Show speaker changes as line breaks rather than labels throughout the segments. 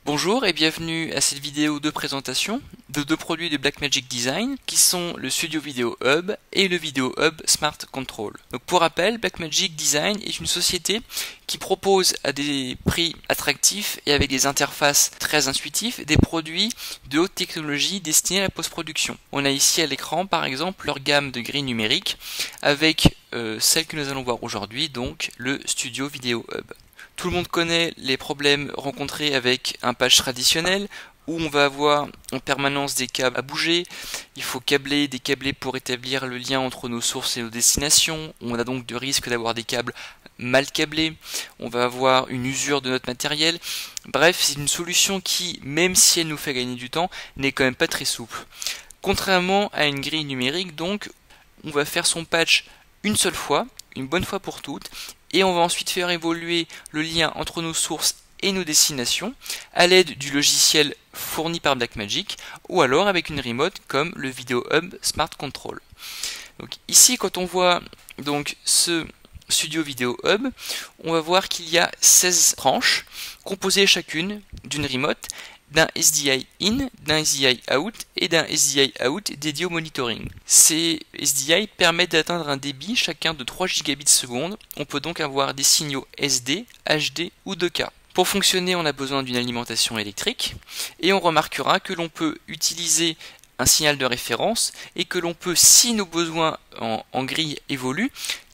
Bonjour et bienvenue à cette vidéo de présentation de deux produits de Blackmagic Design qui sont le Studio Video Hub et le Video Hub Smart Control. Donc pour rappel, Blackmagic Design est une société qui propose à des prix attractifs et avec des interfaces très intuitives des produits de haute technologie destinés à la post-production. On a ici à l'écran par exemple leur gamme de grilles numériques avec celle que nous allons voir aujourd'hui, donc le Studio Video Hub. Tout le monde connaît les problèmes rencontrés avec un patch traditionnel où on va avoir en permanence des câbles à bouger, il faut câbler, décabler pour établir le lien entre nos sources et nos destinations, on a donc de risque d'avoir des câbles mal câblés, on va avoir une usure de notre matériel. Bref, c'est une solution qui, même si elle nous fait gagner du temps, n'est quand même pas très souple. Contrairement à une grille numérique, donc, on va faire son patch une seule fois, une bonne fois pour toutes, et on va ensuite faire évoluer le lien entre nos sources et nos destinations à l'aide du logiciel fourni par Blackmagic ou alors avec une remote comme le Video Hub Smart Control. Donc ici, quand on voit donc ce Studio Video Hub, on va voir qu'il y a 16 branches composées chacune d'une remote, d'un SDI in, d'un SDI out et d'un SDI out dédié au monitoring. Ces SDI permettent d'atteindre un débit chacun de 3 gigabits seconde. On peut donc avoir des signaux SD, HD ou 2K. Pour fonctionner, on a besoin d'une alimentation électrique et on remarquera que l'on peut utiliser un signal de référence et que l'on peut, si nos besoins en grille évoluent,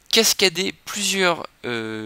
cascader plusieurs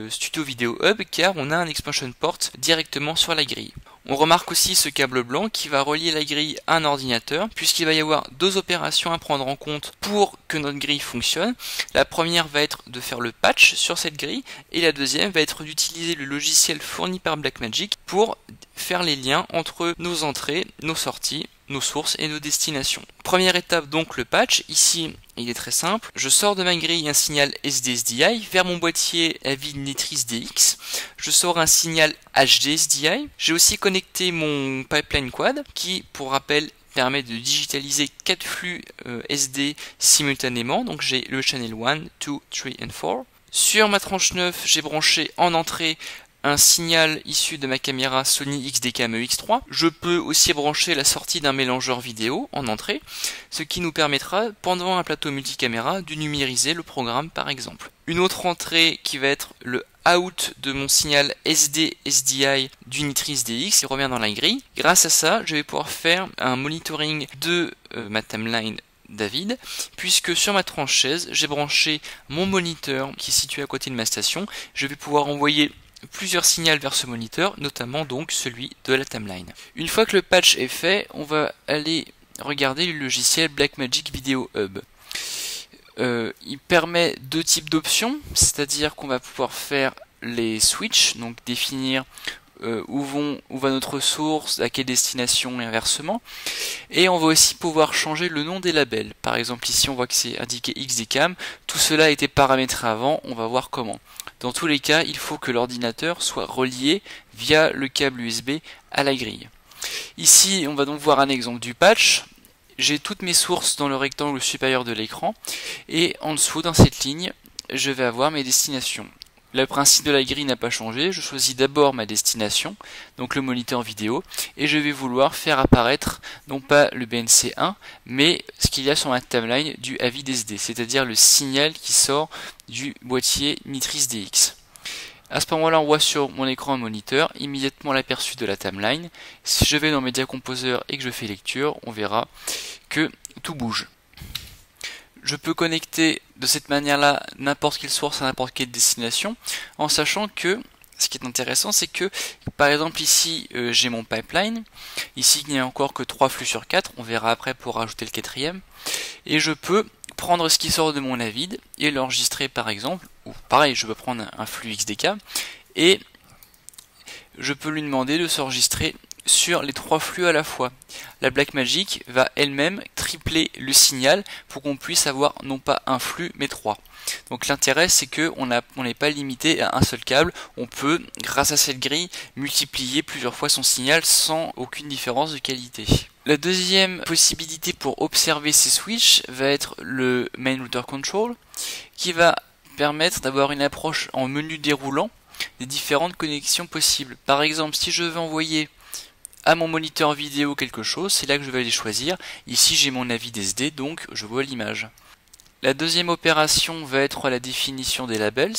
Studio Video Hub car on a un expansion port directement sur la grille. On remarque aussi ce câble blanc qui va relier la grille à un ordinateur puisqu'il va y avoir deux opérations à prendre en compte pour que notre grille fonctionne. La première va être de faire le patch sur cette grille et la deuxième va être d'utiliser le logiciel fourni par Blackmagic pour faire les liens entre nos entrées, nos sorties, nos sources et nos destinations. Première étape donc le patch, ici il est très simple, je sors de ma grille un signal SD-SDI vers mon boîtier à vide Nitrice DX, je sors un signal HD-SDI, j'ai aussi connecté mon pipeline quad qui pour rappel permet de digitaliser 4 flux SD simultanément, donc j'ai le channel 1, 2, 3 et 4. Sur ma tranche 9, j'ai branché en entrée un signal issu de ma caméra Sony XDCam EX3. Je peux aussi brancher la sortie d'un mélangeur vidéo en entrée, ce qui nous permettra, pendant un plateau multicaméra, de numériser le programme par exemple. Une autre entrée qui va être le out de mon signal SD SDI du Nitrice DX, il revient dans la grille. Grâce à ça, je vais pouvoir faire un monitoring de ma timeline David, puisque sur ma tranche 16, j'ai branché mon moniteur qui est situé à côté de ma station. Je vais pouvoir envoyer plusieurs signaux vers ce moniteur, notamment donc celui de la timeline. Une fois que le patch est fait, on va aller regarder le logiciel Blackmagic Video Hub. Il permet deux types d'options, c'est-à-dire qu'on va pouvoir faire les switches, donc définir où va notre source, à quelle destination et inversement. Et on va aussi pouvoir changer le nom des labels. Par exemple ici on voit que c'est indiqué XDCam, tout cela a été paramétré avant, on va voir comment. Dans tous les cas, il faut que l'ordinateur soit relié via le câble USB à la grille. Ici on va donc voir un exemple du patch. J'ai toutes mes sources dans le rectangle supérieur de l'écran et en dessous dans cette ligne je vais avoir mes destinations. Le principe de la grille n'a pas changé, je choisis d'abord ma destination, donc le moniteur vidéo, et je vais vouloir faire apparaître non pas le BNC1, mais ce qu'il y a sur ma timeline du AVID SD, c'est-à-dire le signal qui sort du boîtier Nitrice DX. À ce moment-là, on voit sur mon écran un moniteur, immédiatement l'aperçu de la timeline. Si je vais dans Media Composer et que je fais lecture, on verra que tout bouge. Je peux connecter de cette manière-là n'importe quelle source à n'importe quelle destination, en sachant que, ce qui est intéressant, c'est que, par exemple ici, j'ai mon pipeline, ici il n'y a encore que 3 flux sur 4, on verra après pour rajouter le quatrième, et je peux prendre ce qui sort de mon AVID et l'enregistrer par exemple, ou pareil, je peux prendre un flux XDK, et je peux lui demander de s'enregistrer sur les 3 flux à la fois. La Blackmagic va elle-même tripler le signal pour qu'on puisse avoir non pas un flux mais 3. Donc l'intérêt c'est que on n'est pas limité à un seul câble, on peut grâce à cette grille multiplier plusieurs fois son signal sans aucune différence de qualité. La deuxième possibilité pour observer ces switches va être le Main Router Control qui va permettre d'avoir une approche en menu déroulant des différentes connexions possibles. Par exemple, si je veux envoyer à mon moniteur vidéo quelque chose, c'est là que je vais aller choisir. Ici j'ai mon Avid SD, donc je vois l'image. La deuxième opération va être la définition des labels.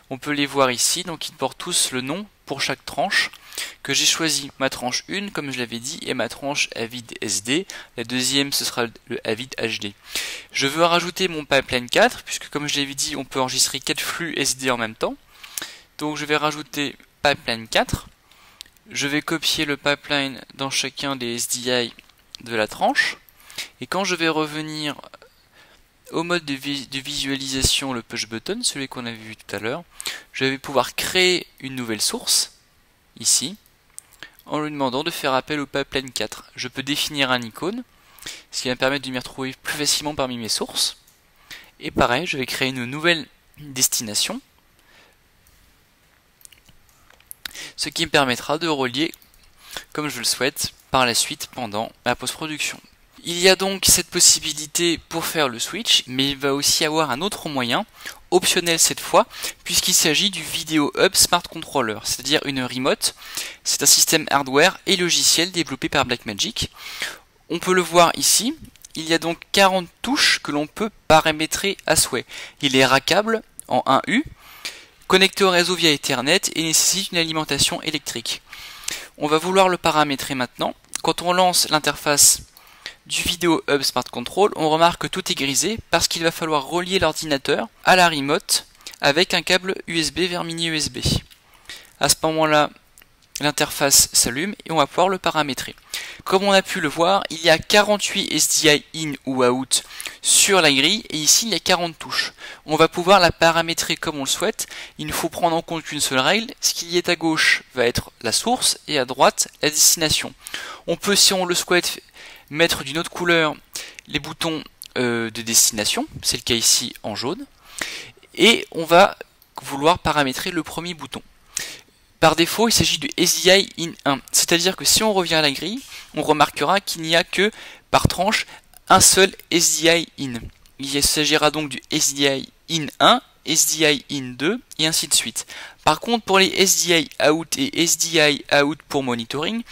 On peut les voir ici, donc ils portent tous le nom pour chaque tranche, que j'ai choisi ma tranche 1, comme je l'avais dit, et ma tranche Avid SD. La deuxième, ce sera le Avid HD. Je veux rajouter mon pipeline 4, puisque comme je l'avais dit, on peut enregistrer 4 flux SD en même temps. Donc je vais rajouter pipeline 4. Je vais copier le pipeline dans chacun des SDI de la tranche. Et quand je vais revenir au mode de visualisation, le push button, celui qu'on avait vu tout à l'heure, je vais pouvoir créer une nouvelle source, ici, en lui demandant de faire appel au pipeline 4. Je peux définir un icône, ce qui va me permettre de m'y retrouver plus facilement parmi mes sources. Et pareil, je vais créer une nouvelle destination, ce qui me permettra de relier, comme je le souhaite, par la suite pendant la post-production. Il y a donc cette possibilité pour faire le switch, mais il va aussi y avoir un autre moyen, optionnel cette fois, puisqu'il s'agit du Video Hub Smart Controller, c'est-à-dire une remote. C'est un système hardware et logiciel développé par Blackmagic. On peut le voir ici, il y a donc 40 touches que l'on peut paramétrer à souhait. Il est rackable en 1U, connecté au réseau via Ethernet et nécessite une alimentation électrique. On va vouloir le paramétrer maintenant. Quand on lance l'interface du Video Hub Smart Control, on remarque que tout est grisé parce qu'il va falloir relier l'ordinateur à la remote avec un câble USB vers mini USB. À ce moment-là, l'interface s'allume et on va pouvoir le paramétrer. Comme on a pu le voir, il y a 48 SDI in ou out sur la grille et ici il y a 40 touches. On va pouvoir la paramétrer comme on le souhaite. Il ne faut prendre en compte qu'une seule règle. Ce qui est à gauche va être la source et à droite la destination. On peut, si on le souhaite, mettre d'une autre couleur les boutons de destination, c'est le cas ici en jaune, et on va vouloir paramétrer le premier bouton. Par défaut, il s'agit du SDI in 1, c'est-à-dire que si on revient à la grille, on remarquera qu'il n'y a que par tranche un seul SDI in. Il s'agira donc du SDI in 1, SDI in 2 et ainsi de suite. Par contre, pour les SDI out et SDI out pour monitoring,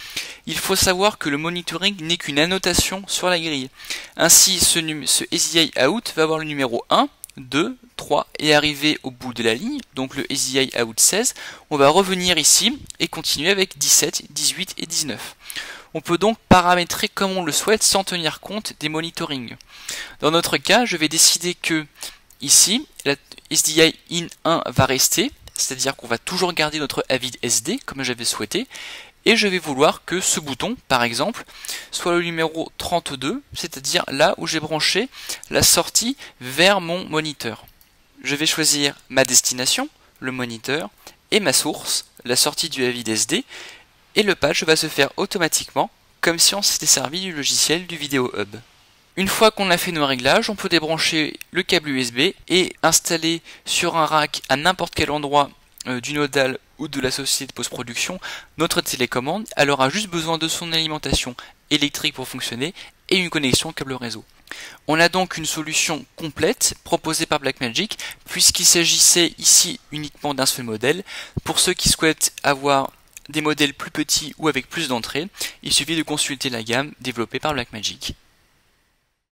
il faut savoir que le monitoring n'est qu'une annotation sur la grille. Ainsi, ce SDI out va avoir le numéro 1, 2, 3 et arriver au bout de la ligne, donc le SDI out 16, on va revenir ici et continuer avec 17, 18 et 19. On peut donc paramétrer comme on le souhaite sans tenir compte des monitorings. Dans notre cas, je vais décider que ici, la SDI in 1 va rester, c'est-à-dire qu'on va toujours garder notre Avid SD comme j'avais souhaité, et je vais vouloir que ce bouton, par exemple, soit le numéro 32, c'est-à-dire là où j'ai branché la sortie vers mon moniteur. Je vais choisir ma destination, le moniteur, et ma source, la sortie du Avid SD, et le patch va se faire automatiquement, comme si on s'était servi du logiciel du Video Hub. Une fois qu'on a fait nos réglages, on peut débrancher le câble USB et installer sur un rack à n'importe quel endroit du nodal ou de la société de post-production notre télécommande. Elle aura juste besoin de son alimentation électrique pour fonctionner et une connexion câble réseau. On a donc une solution complète proposée par Blackmagic puisqu'il s'agissait ici uniquement d'un seul modèle. Pour ceux qui souhaitent avoir des modèles plus petits ou avec plus d'entrées, il suffit de consulter la gamme développée par Blackmagic.